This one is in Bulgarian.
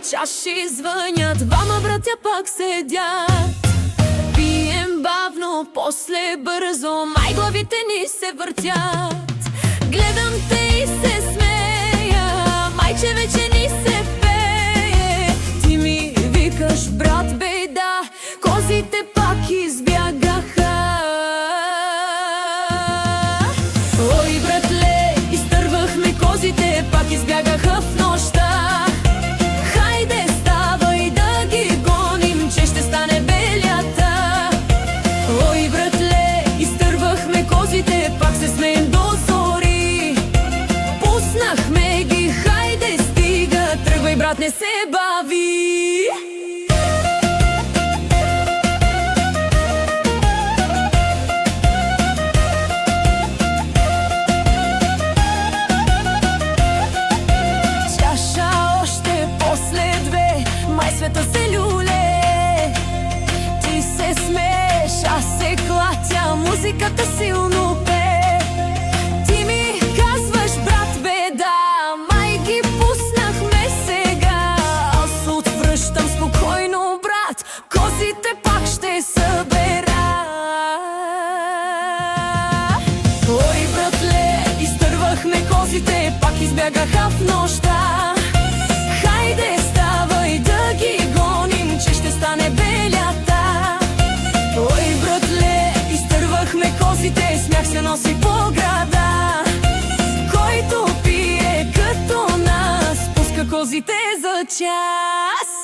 чаши звънят, двама братя пак седят. Пием бавно, после бързо, май главите ни се въртят. Гледам те и се смея, майче вече ни се пее. Ти ми викаш, брат, беда, козите пак избягаха. Ой, братле, изтървахме козите, пак избягаха в нощта. Хайде, ставай да ги гоним, че ще стане белята. Ой, братле, изтървахме козите, пак се смеем до зори. Пуснахме ги, хайде, стига, тръгвай, брат, не се бави. Света се люле, ти се смееш, аз се клатя, музиката силно пее. Ти ми казваш, брат, беда, май ги пуснахме сега. Аз отвръщам спокойно, брат, козите пак ще събера. Ой, братле, изтървахме козите, пак избягаха в нощта. Хайде, ставай да ги гоним, че ще стане белята. Ой, братле, изтървахме козите, смях се носи по града. Който пие като нас, пуска козите за час.